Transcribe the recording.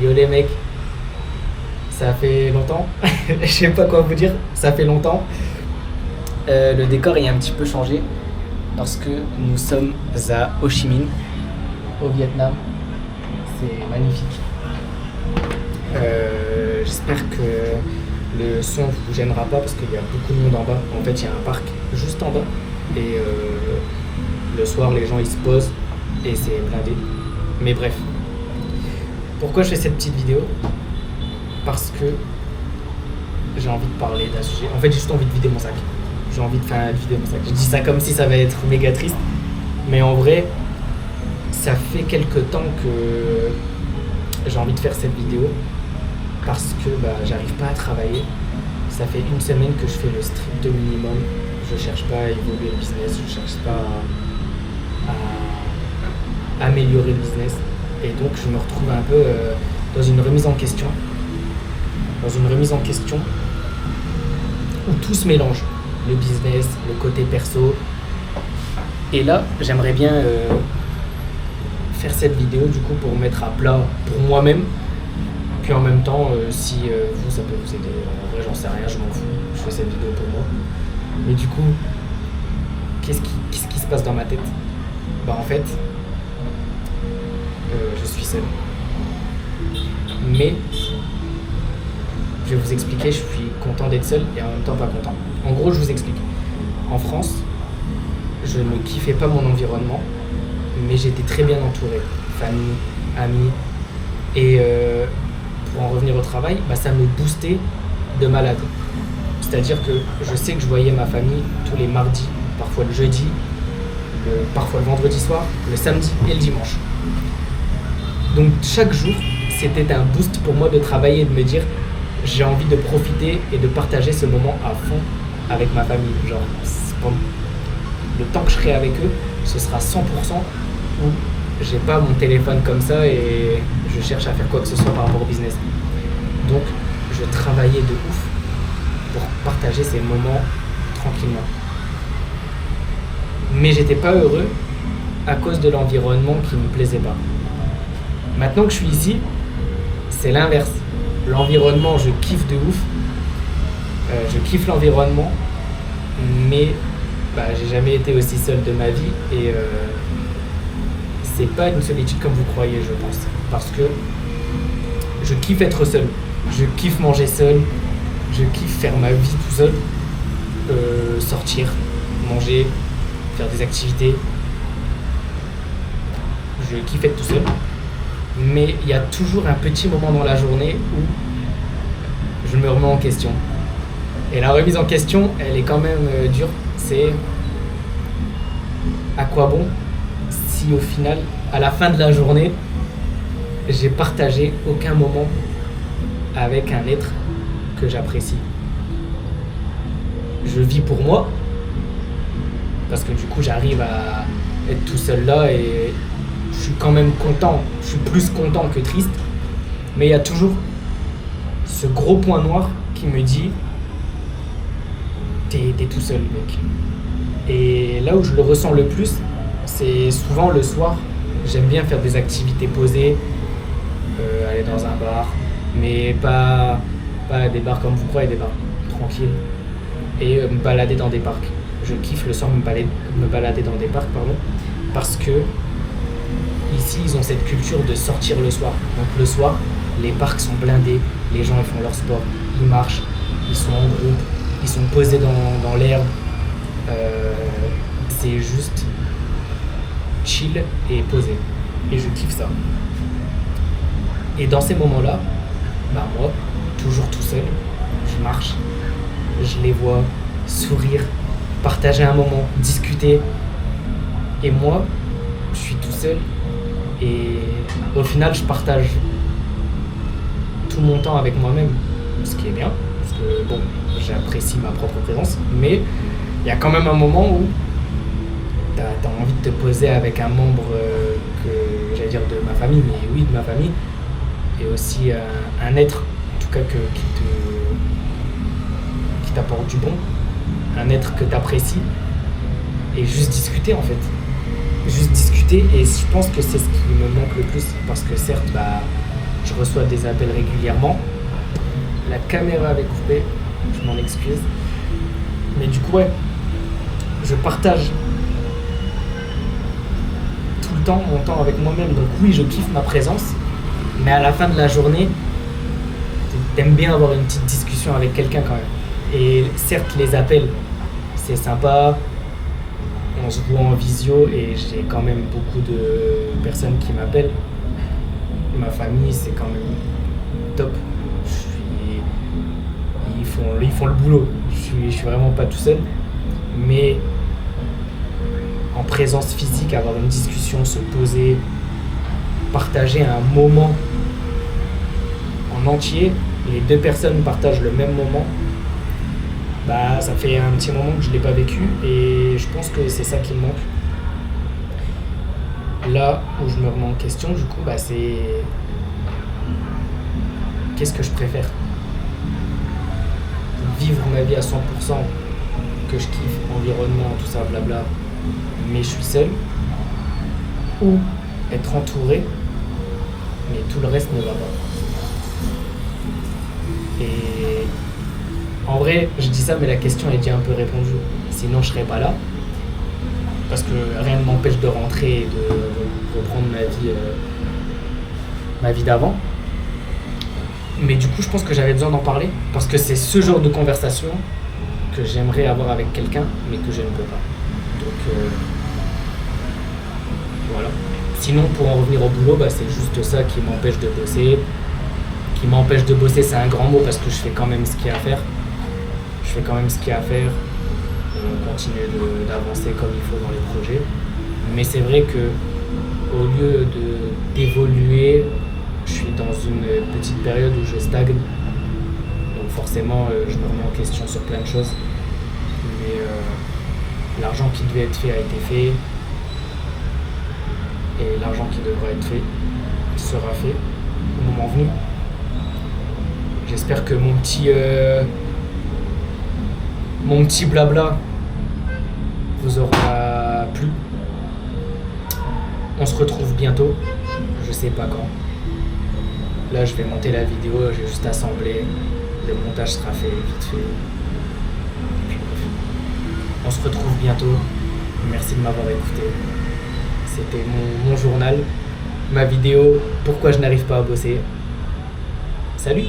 Yo les mecs, ça fait longtemps. Je sais pas quoi vous dire, ça fait longtemps. Le décor est un petit peu changé parce que nous sommes à Ho Chi Minh, au Vietnam. C'est magnifique. J'espère que le son vous gênera pas parce qu'il y a beaucoup de monde en bas. En fait, il y a un parc juste en bas et le soir, les gens ils se posent et c'est blindé. Mais bref, pourquoi je fais cette petite vidéo? Parce que j'ai envie de parler d'un sujet. En fait, j'ai juste envie de vider mon sac. J'ai envie de faire une vidéo mon sac. Je dis ça comme si ça va être méga triste, mais en vrai, ça fait quelques temps que j'ai envie de faire cette vidéo parce que j'arrive pas à travailler. Ça fait une semaine que je fais le strict minimum. Je cherche pas à évoluer le business, je cherche pas à améliorer le business. Et donc je me retrouve un peu dans une remise en question. Dans une remise en question où tout se mélange. Le business, le côté perso. Et là, j'aimerais bien faire cette vidéo du coup pour mettre à plat pour moi-même. Puis en même temps, si vous, ça peut vous aider. En vrai, j'en sais rien, je m'en fous. Je fais cette vidéo pour moi. Mais du coup, qu'est-ce qui se passe dans ma tête? En fait, je suis seul. Mais je vais vous expliquer, je suis content d'être seul et en même temps pas content. En gros, je vous explique. En France, je ne kiffais pas mon environnement, mais j'étais très bien entouré. Famille, amis. Et pour en revenir au travail, ça me boostait de malade. C'est-à-dire que je sais que je voyais ma famille tous les mardis, parfois le jeudi, parfois le vendredi soir, le samedi et le dimanche. Donc chaque jour, c'était un boost pour moi de travailler et de me dire j'ai envie de profiter et de partager ce moment à fond avec ma famille. Genre, le temps que je serai avec eux, ce sera 100% où j'ai pas mon téléphone comme ça et je cherche à faire quoi que ce soit par rapport au business. Donc, je travaillais de ouf pour partager ces moments tranquillement. Mais j'étais pas heureux à cause de l'environnement qui me plaisait pas. Maintenant que je suis ici, c'est l'inverse. L'environnement, je kiffe de ouf. Je kiffe l'environnement, mais j'ai jamais été aussi seul de ma vie et c'est pas une solitude comme vous croyez, je pense. Parce que je kiffe être seul. Je kiffe manger seul. Je kiffe faire ma vie tout seul. Sortir, manger, faire des activités. Je kiffe être tout seul. Mais il y a toujours un petit moment dans la journée où je me remets en question. Et la remise en question, elle est quand même dure. C'est à quoi bon si au final, à la fin de la journée, j'ai partagé aucun moment avec un être que j'apprécie. Je vis pour moi, parce que du coup j'arrive à être tout seul là et je suis quand même content, je suis plus content que triste, mais il y a toujours ce gros point noir qui me dit t'es tout seul mec. Et là où je le ressens le plus, c'est souvent le soir. J'aime bien faire des activités posées, aller dans un bar, mais pas des bars comme vous croyez, des bars tranquilles, et me balader dans des parcs. Je kiffe le soir me balader dans des parcs, parce que ici ils ont cette culture de sortir le soir. Donc le soir, les parcs sont blindés, les gens ils font leur sport, ils marchent, ils sont en groupe, ils sont posés dans l'herbe. C'est juste chill et posé. Et je kiffe ça. Et dans ces moments-là, moi, toujours tout seul, je marche, je les vois sourire, partager un moment, discuter. Et moi, je suis tout seul et au final, je partage tout mon temps avec moi-même, ce qui est bien, parce que j'apprécie ma propre présence, mais il y a quand même un moment où t'as envie de te poser avec un membre que j'allais dire de ma famille, mais oui, de ma famille, et aussi un être, en tout cas qui t'apporte du bon, un être que t'apprécies, et juste discuter en fait. Juste discuter, et je pense que c'est ce qui me manque le plus, parce que certes, je reçois des appels régulièrement. La caméra avait coupé, je m'en excuse. Mais du coup, ouais, je partage tout le temps mon temps avec moi-même. Donc oui, je kiffe ma présence, mais à la fin de la journée, t'aimes bien avoir une petite discussion avec quelqu'un quand même. Et certes, les appels, c'est sympa, on se voit en visio et j'ai quand même beaucoup de personnes qui m'appellent. Ma famille, c'est quand même top. Ils font le boulot. Je suis vraiment pas tout seul. Mais en présence physique, avoir une discussion, se poser, partager un moment en entier, les deux personnes partagent le même moment, bah ça fait un petit moment que je l'ai pas vécu et je pense que c'est ça qui me manque. Là où je me remets en question, du coup, bah c'est qu'est-ce que je préfère? Vivre ma vie à 100%, que je kiffe, environnement, tout ça, blabla, mais je suis seul, ou être entouré, mais tout le reste ne va pas. Et en vrai, je dis ça, mais la question est déjà un peu répondue. Sinon, je serais pas là, parce que rien ne m'empêche de rentrer et de reprendre ma vie d'avant. Mais du coup, je pense que j'avais besoin d'en parler, parce que c'est ce genre de conversation que j'aimerais avoir avec quelqu'un, mais que je ne peux pas. Donc voilà. Sinon, pour en revenir au boulot, bah, c'est juste ça qui m'empêche de bosser. Qui m'empêche de bosser, c'est un grand mot, parce que je fais quand même ce qu'il y a à faire. On continue d'avancer comme il faut dans les projets. Mais c'est vrai que au lieu d'évoluer, je suis dans une petite période où je stagne. Donc forcément, je me remets en question sur plein de choses. Mais l'argent qui devait être fait a été fait. Et l'argent qui devra être fait sera fait au moment venu. J'espère que mon petit blabla vous aura plu. On se retrouve bientôt, je sais pas quand. Là, je vais monter la vidéo, j'ai juste assemblé. Le montage sera fait vite fait. Et puis bref. On se retrouve bientôt. Merci de m'avoir écouté. C'était mon journal, ma vidéo, pourquoi je n'arrive pas à bosser. Salut!